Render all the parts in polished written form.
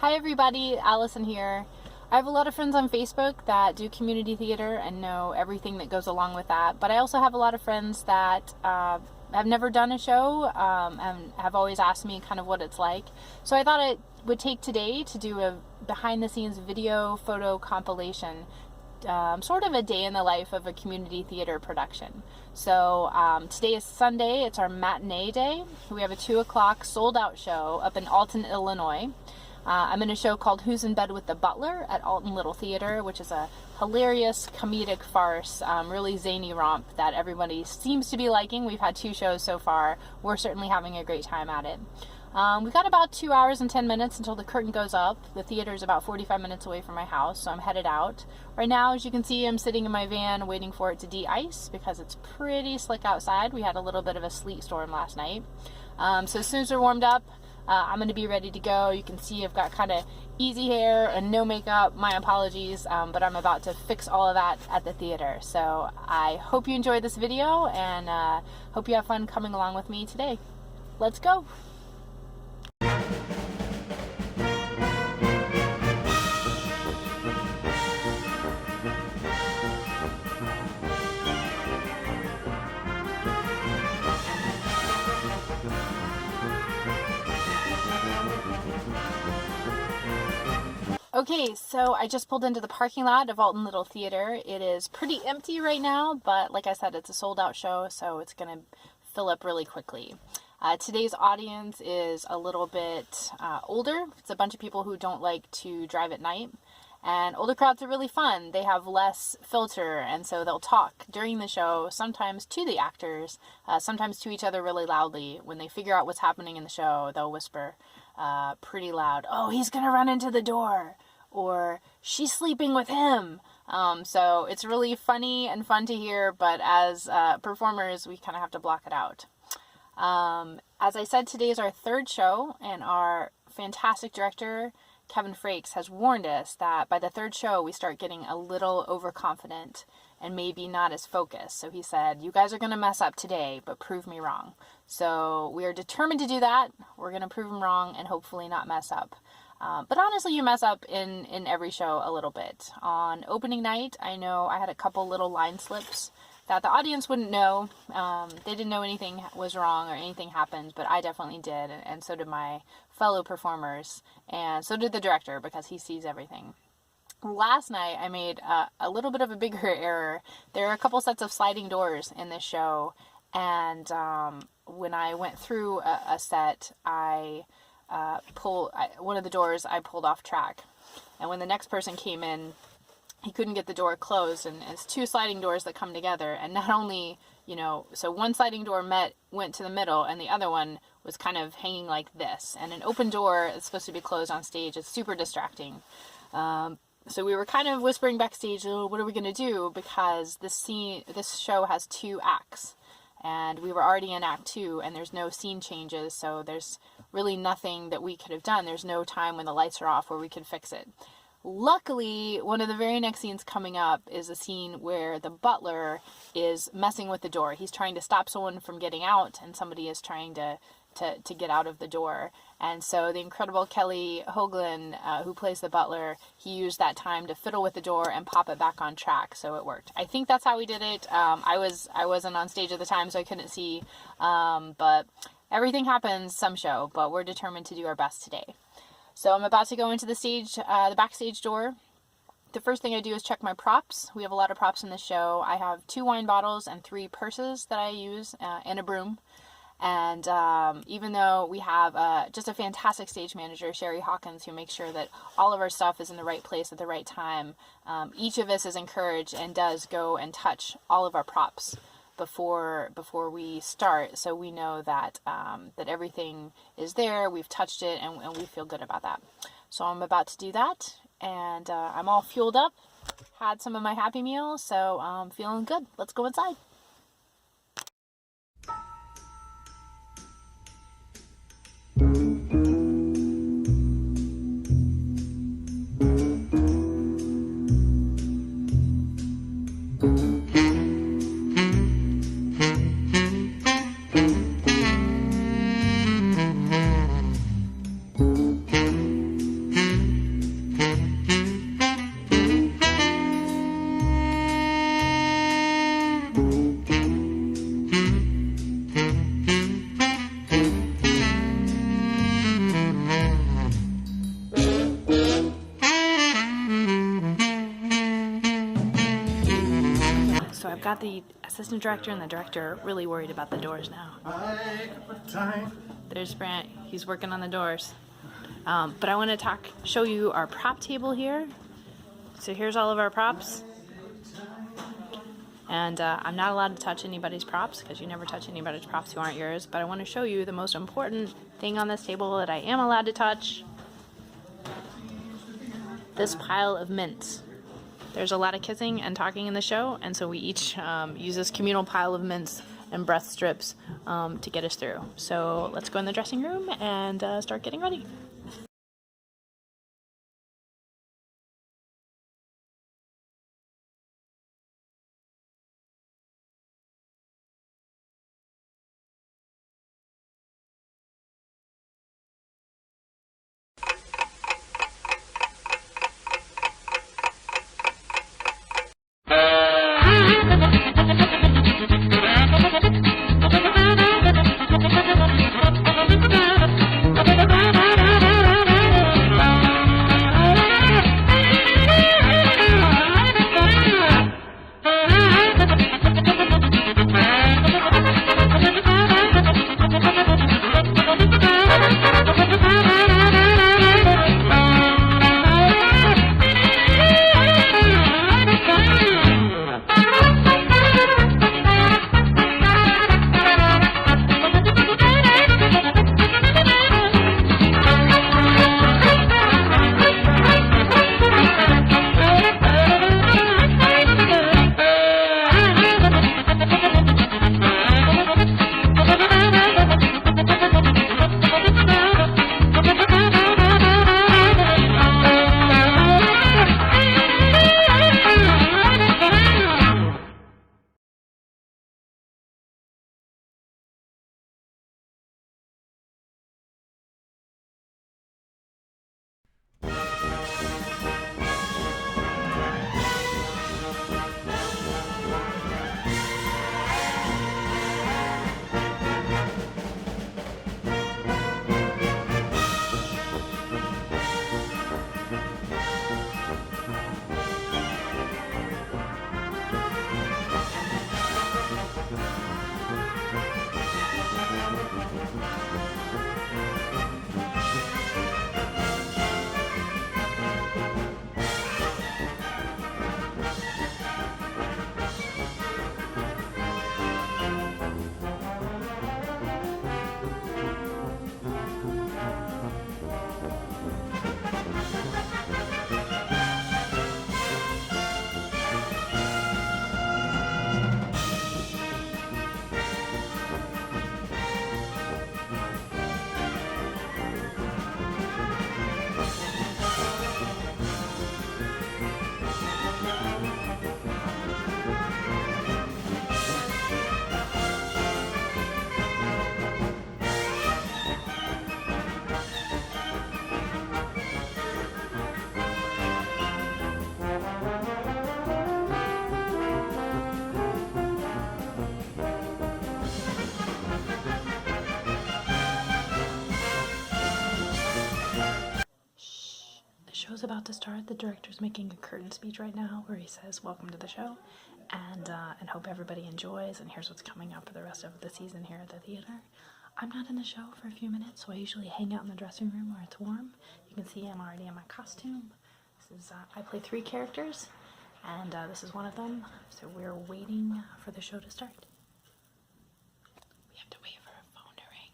Hi everybody, Allison here. I have a lot of friends on Facebook that do community theater and know everything that goes along with that, but I also have a lot of friends that have never done a show and have always asked me kind of what it's like. So I thought it would take today to do a behind the scenes video photo compilation, sort of a day in the life of a community theater production. So today is Sunday, it's our matinee day. We have a 2 o'clock sold out show up in Alton, Illinois. I'm in a show called Who's in Bed with the Butler at Alton Little Theater, which is a hilarious comedic farce, really zany romp that everybody seems to be liking. We've had 2 shows so far. We're certainly having a great time at it. We've got about 2 hours and 10 minutes until the curtain goes up. The theater is about 45 minutes away from my house, so I'm headed out. Right now, as you can see, I'm sitting in my van waiting for it to de-ice because it's pretty slick outside. We had a little bit of a sleet storm last night. So as soon as we're warmed up, I'm going to be ready to go. You can see I've got kind of easy hair and no makeup. My apologies, but I'm about to fix all of that at the theater. So I hope you enjoyed this video and hope you have fun coming along with me today. Let's go. Okay, so I just pulled into the parking lot of Alton Little Theater. It is pretty empty right now, but like I said, it's a sold out show, so it's going to fill up really quickly. Today's audience is a little bit older. It's a bunch of people who don't like to drive at night. And older crowds are really fun. They have less filter, and so they'll talk during the show, sometimes to the actors, sometimes to each other really loudly. When they figure out what's happening in the show, they'll whisper pretty loud, "Oh, he's going to run into the door," or "She's sleeping with him." So it's really funny and fun to hear, but as performers, we kind of have to block it out. As I said, today is our 3rd show, and our fantastic director, Kevin Frakes, has warned us that by the 3rd show, we start getting a little overconfident and maybe not as focused. So he said, you guys are going to mess up today, but prove me wrong. So we are determined to do that. We're going to prove him wrong and hopefully not mess up. But honestly, you mess up in every show a little bit. On opening night, I know I had a couple little line slips that the audience wouldn't know. They didn't know anything was wrong or anything happened, but I definitely did, and so did my fellow performers, and so did the director because he sees everything. Last night, I made a little bit of a bigger error. There are a couple sets of sliding doors in this show, and when I went through a set, I pulled one of the doors. I pulled off track, and when the next person came in, he couldn't get the door closed, and it's 2 sliding doors that come together, and not only, so one sliding door went to the middle, and the other one was kind of hanging like this, and an open door is supposed to be closed on stage. It's super distracting. So we were kind of whispering backstage, oh, what are we going to do? Because this show has 2 acts, and we were already in Act 2, and there's no scene changes, so there's really nothing that we could have done. There's no time when the lights are off where we could fix it. Luckily, one of the very next scenes coming up is a scene where the butler is messing with the door. He's trying to stop someone from getting out, and somebody is trying to get out of the door. And so the incredible Kelly Hoagland, who plays the butler, he used that time to fiddle with the door and pop it back on track, so it worked. I think that's how we did it. I wasn't on stage at the time, so I couldn't see, but everything happens some show, but we're determined to do our best today. So I'm about to go into the backstage door. The first thing I do is check my props. We have a lot of props in the show. I have 2 wine bottles and 3 purses that I use, and a broom. And even though we have just a fantastic stage manager, Sherry Hawkins, who makes sure that all of our stuff is in the right place at the right time, each of us is encouraged and does go and touch all of our props before we start, so we know that that everything is there, we've touched it, and we feel good about that. So I'm about to do that, and I'm all fueled up, had some of my Happy Meal, so I'm feeling good. Let's go inside. got the assistant director and the director really worried about the doors now. There's Brant. He's working on the doors. But I want to show you our prop table here. So here's all of our props. And I'm not allowed to touch anybody's props because you never touch anybody's props who aren't yours. But I want to show you the most important thing on this table that I am allowed to touch. This pile of mints. There's a lot of kissing and talking in the show, and so we each use this communal pile of mints and breath strips to get us through. So let's go in the dressing room and start getting ready. Show's about to start. The director's making a curtain speech right now where he says welcome to the show and hope everybody enjoys, and here's what's coming up for the rest of the season here at the theater. I'm not in the show for a few minutes, so I usually hang out in the dressing room where it's warm. You can see I'm already in my costume. This is I play 3 characters, and this is one of them, so we're waiting for the show to start. We have to wait for a phone to ring.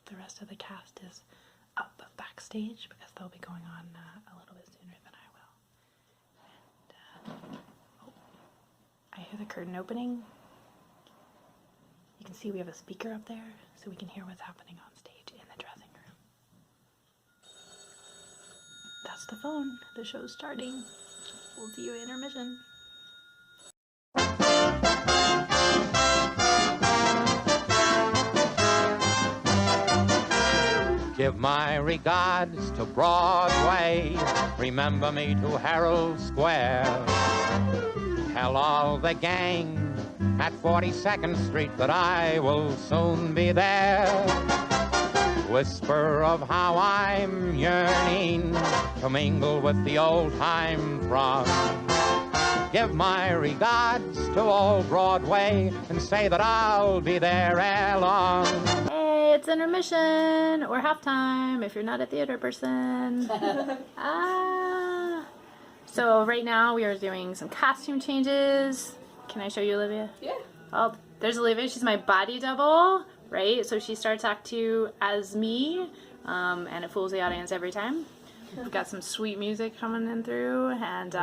The rest of the cast is up backstage because they'll be going on a little bit sooner than I will. And, oh, I hear the curtain opening. You can see we have a speaker up there so we can hear what's happening on stage in the dressing room. That's the phone. The show's starting. We'll see you at intermission. Give my regards to Broadway, remember me to Herald Square. Tell all the gang at 42nd Street that I will soon be there. Whisper of how I'm yearning to mingle with the old-time throng. Give my regards to old Broadway and say that I'll be there ere long. Hey, it's intermission or halftime if you're not a theater person. So right now we are doing some costume changes. Can I show you Olivia? Yeah. Oh, there's Olivia. She's my body double, right? So she starts Act 2 as me, and it fools the audience every time. We've got some sweet music coming in through, and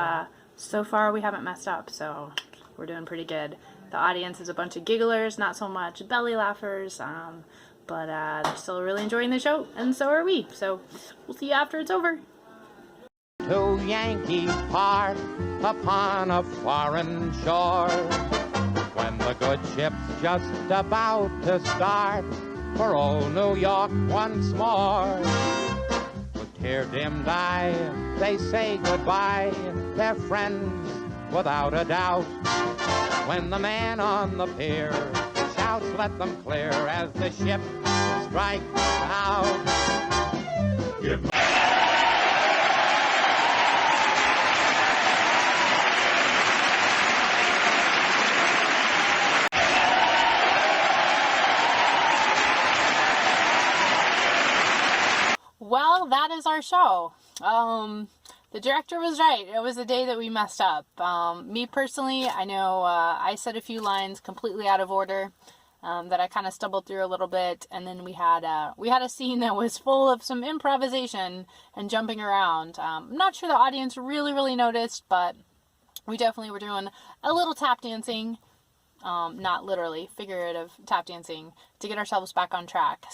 so far we haven't messed up, so we're doing pretty good. The audience is a bunch of gigglers, not so much belly laughers, but they're still really enjoying the show, and so are we. So we'll see you after it's over. To Yankee Park upon a foreign shore, when the good ship's just about to start for old New York once more. With tear-dimmed eye, they say goodbye, they're friends without a doubt. When the man on the pier shouts, let them clear as the ship strikes out. Well, that is our show. The director was right. It was the day that we messed up. Me personally, I know I said a few lines completely out of order that I kind of stumbled through a little bit, and then we had a scene that was full of some improvisation and jumping around. I'm not sure the audience really noticed, but we definitely were doing a little tap dancing. Not literally, figurative tap dancing to get ourselves back on track.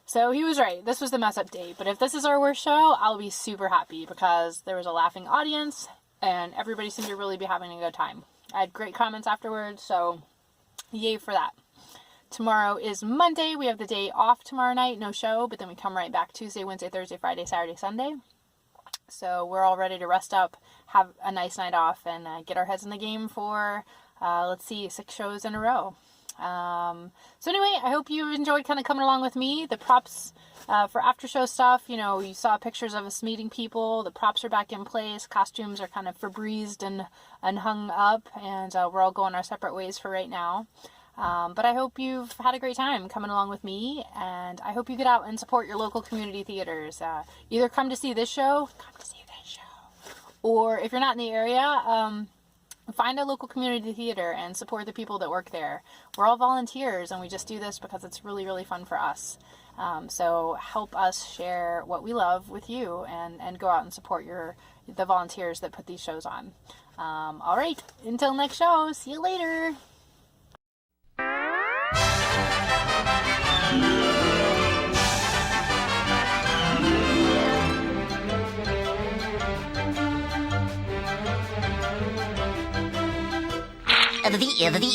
So he was right. This was the mess up day. But if this is our worst show, I'll be super happy because there was a laughing audience and everybody seemed to really be having a good time. I had great comments afterwards, so yay for that. Tomorrow is Monday. We have the day off tomorrow night, no show, but then we come right back Tuesday, Wednesday, Thursday, Friday, Saturday, Sunday. So we're all ready to rest up, have a nice night off, and get our heads in the game for, 6 shows in a row. So anyway, I hope you enjoyed kind of coming along with me. The props for after show stuff, you saw pictures of us meeting people. The props are back in place. Costumes are kind of Febrezed and hung up, and we're all going our separate ways for right now. But I hope you've had a great time coming along with me, and I hope you get out and support your local community theaters. Either come to see this show, or if you're not in the area, find a local community theater and support the people that work there. We're all volunteers, and we just do this because it's really fun for us. So help us share what we love with you, and go out and support the volunteers that put these shows on. All right, until next show, see you later.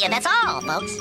That's all, folks.